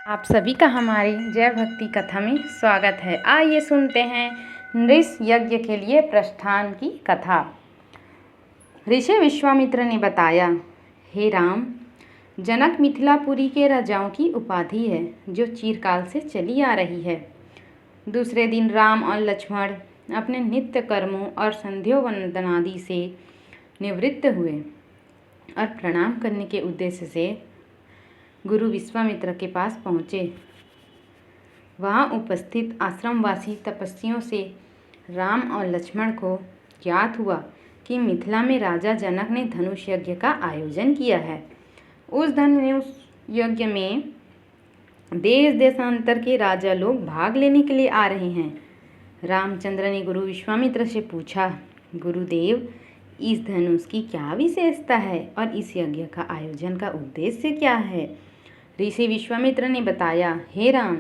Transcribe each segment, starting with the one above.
आप सभी का हमारी जय भक्ति कथा में स्वागत है। आइए सुनते हैं नृष यज्ञ के लिए प्रस्थान की कथा। ऋषि विश्वामित्र ने बताया, हे राम, जनक मिथिलापुरी के राजाओं की उपाधि है जो चिरकाल से चली आ रही है। दूसरे दिन राम और लक्ष्मण अपने नित्य कर्मों और संध्योवंदनादि से निवृत्त हुए और प्रणाम करने के उद्देश्य से गुरु विश्वामित्र के पास पहुँचे। वहाँ उपस्थित आश्रमवासी तपस्वियों से राम और लक्ष्मण को ज्ञात हुआ कि मिथिला में राजा जनक ने धनुष यज्ञ का आयोजन किया है। उस धनुष यज्ञ में देश देशांतर के राजा लोग भाग लेने के लिए आ रहे हैं। रामचंद्र ने गुरु विश्वामित्र से पूछा, गुरुदेव, इस धनुष की क्या विशेषता है और इस यज्ञ का आयोजन का उद्देश्य क्या है? ऋषि विश्वामित्र ने बताया, हे राम,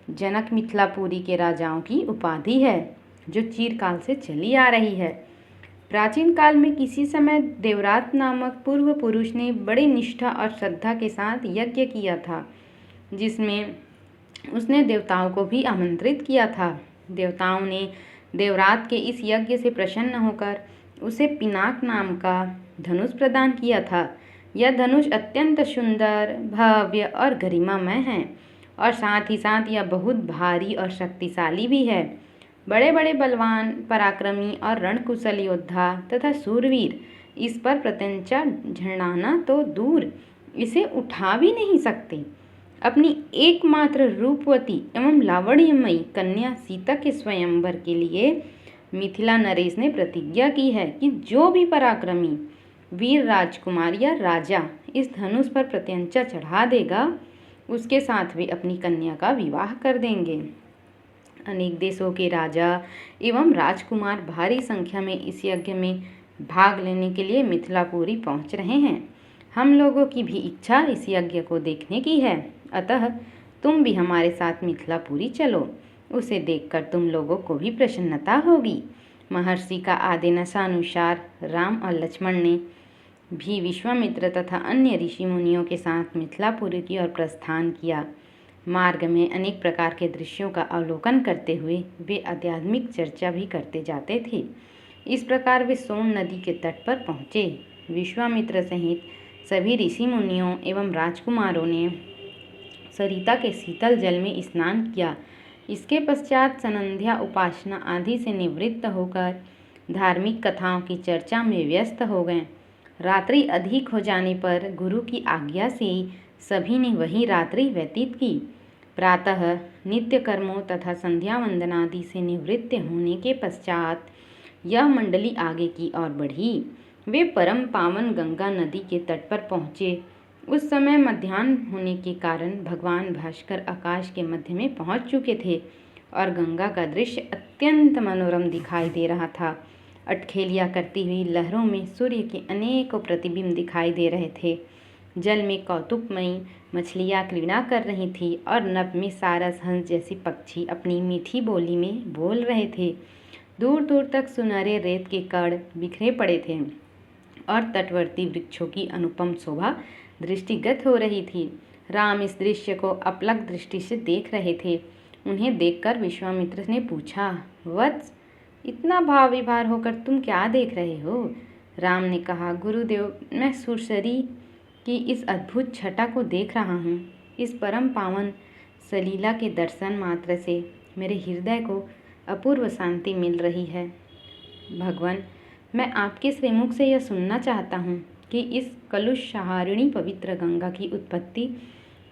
जनक मिथिलापुरी के राजाओं की उपाधि है जो चिरकाल से चली आ रही है। प्राचीन काल में किसी समय देवरात नामक पूर्व पुरुष ने बड़ी निष्ठा और श्रद्धा के साथ यज्ञ किया था, जिसमें उसने देवताओं को भी आमंत्रित किया था। देवताओं ने देवरात के इस यज्ञ से प्रसन्न होकर उसे पिनाक नाम का धनुष प्रदान किया था। यह धनुष अत्यंत सुंदर, भव्य और गरिमामय है और साथ ही साथ यह बहुत भारी और शक्तिशाली भी है। बड़े बड़े बलवान, पराक्रमी और रणकुशल योद्धा तथा सूरवीर इस पर प्रत्यंचा झरनाना तो दूर, इसे उठा भी नहीं सकते। अपनी एकमात्र रूपवती एवं लावण्यमयी कन्या सीता के स्वयंवर के लिए मिथिला नरेश ने प्रतिज्ञा की है कि जो भी पराक्रमी वीर राजकुमार या राजा इस धनुष पर प्रत्यंचा चढ़ा देगा, उसके साथ वे अपनी कन्या का विवाह कर देंगे। अनेक देशों के राजा एवं राजकुमार भारी संख्या में इस यज्ञ में भाग लेने के लिए मिथिलापुरी पहुंच रहे हैं। हम लोगों की भी इच्छा इस यज्ञ को देखने की है, अतः तुम भी हमारे साथ मिथिलापुरी चलो। उसे देखकर तुम लोगों को भी प्रसन्नता होगी। महर्षि का आदेशानुसार राम और लक्ष्मण ने भी विश्वामित्र तथा अन्य ऋषि मुनियों के साथ मिथिलापुरी की ओर प्रस्थान किया। मार्ग में अनेक प्रकार के दृश्यों का अवलोकन करते हुए वे आध्यात्मिक चर्चा भी करते जाते थे। इस प्रकार वे सोन नदी के तट पर पहुँचे। विश्वामित्र सहित सभी ऋषि मुनियों एवं राजकुमारों ने सरिता के शीतल जल में स्नान किया। इसके पश्चात संध्या उपासना आदि से निवृत्त होकर धार्मिक कथाओं की चर्चा में व्यस्त हो गए। रात्रि अधिक हो जाने पर गुरु की आज्ञा से सभी ने वही रात्रि व्यतीत की। प्रातः नित्य कर्मों तथा संध्या वंदनादि से निवृत्त होने के पश्चात यह मंडली आगे की ओर बढ़ी। वे परम पावन गंगा नदी के तट पर पहुँचे। उस समय मध्याह्न होने के कारण भगवान भास्कर आकाश के मध्य में पहुँच चुके थे और गंगा का दृश्य अत्यंत मनोरम दिखाई दे रहा था। अटखेलियाँ करती हुई लहरों में सूर्य के अनेकों प्रतिबिंब दिखाई दे रहे थे। जल में कौतुकमयी मछलियाँ क्रीड़ा कर रही थी और नभ में सारस हंस जैसे पक्षी अपनी मीठी बोली में बोल रहे थे। दूर दूर तक सुनहरे रेत के कण बिखरे पड़े थे और तटवर्ती वृक्षों की अनुपम शोभा दृष्टिगत हो रही थी। राम इस दृश्य को अपलक दृष्टि से देख रहे थे। उन्हें देखकर विश्वामित्र ने पूछा, वत्स, इतना भाव विभार होकर तुम क्या देख रहे हो? राम ने कहा, गुरुदेव, मैं सुरसरी की इस अद्भुत छटा को देख रहा हूँ। इस परम पावन सलीला के दर्शन मात्र से मेरे हृदय को अपूर्व शांति मिल रही है। भगवान, मैं आपके श्रीमुख से यह सुनना चाहता हूँ कि इस कलुषहारिणी पवित्र गंगा की उत्पत्ति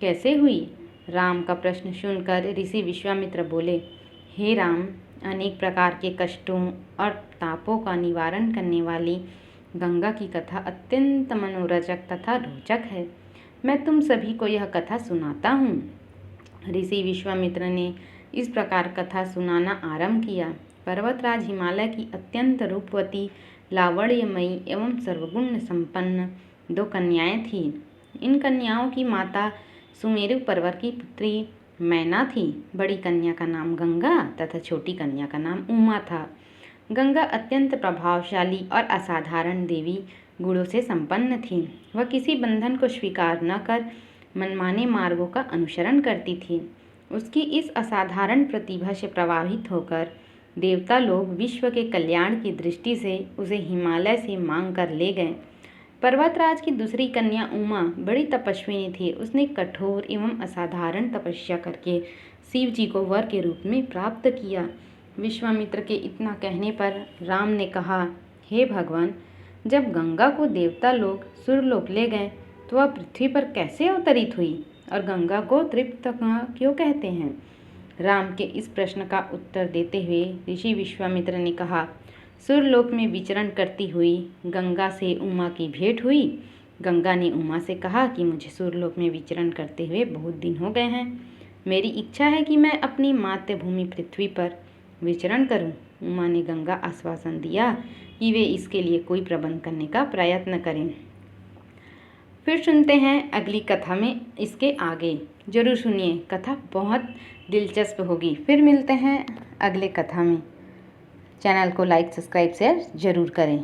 कैसे हुई? राम का प्रश्न सुनकर ऋषि विश्वामित्र बोले, हे राम, अनेक प्रकार के कष्टों और तापों का निवारण करने वाली गंगा की कथा अत्यंत मनोरंजक तथा रोचक है। मैं तुम सभी को यह कथा सुनाता हूँ। ऋषि विश्वामित्र ने इस प्रकार कथा सुनाना आरंभ किया। पर्वतराज हिमालय की अत्यंत रूपवती, लावण्यमयी एवं सर्वगुण संपन्न दो कन्याएं थीं। इन कन्याओं की माता सुमेरु पर्वत की पुत्री मैना थी। बड़ी कन्या का नाम गंगा तथा छोटी कन्या का नाम उमा था। गंगा अत्यंत प्रभावशाली और असाधारण देवी गुणों से संपन्न थी। वह किसी बंधन को स्वीकार न कर मनमाने मार्गों का अनुसरण करती थी। उसकी इस असाधारण प्रतिभा से प्रभावित होकर देवता लोग विश्व के कल्याण की दृष्टि से उसे हिमालय से मांग कर ले गए। पर्वतराज की दूसरी कन्या उमा बड़ी तपस्विनी थी। उसने कठोर एवं असाधारण तपस्या करके शिव जी को वर के रूप में प्राप्त किया। विश्वामित्र के इतना कहने पर राम ने कहा, हे भगवान, जब गंगा को देवता लोग सुरलोक ले गए तो वह पृथ्वी पर कैसे अवतरित हुई और गंगा को त्रिपतका क्यों कहते हैं? राम के इस प्रश्न का उत्तर देते हुए ऋषि विश्वामित्र ने कहा, सुरलोक में विचरण करती हुई गंगा से उमा की भेंट हुई। गंगा ने उमा से कहा कि मुझे सुरलोक में विचरण करते हुए बहुत दिन हो गए हैं। मेरी इच्छा है कि मैं अपनी मातृभूमि पृथ्वी पर विचरण करूं। उमा ने गंगा आश्वासन दिया कि वे इसके लिए कोई प्रबंध करने का प्रयत्न करें। फिर सुनते हैं अगली कथा में इसके आगे। जरूर सुनिए, कथा बहुत दिलचस्प होगी। फिर मिलते हैं अगले कथा में। चैनल को लाइक, सब्सक्राइब, शेयर जरूर करें।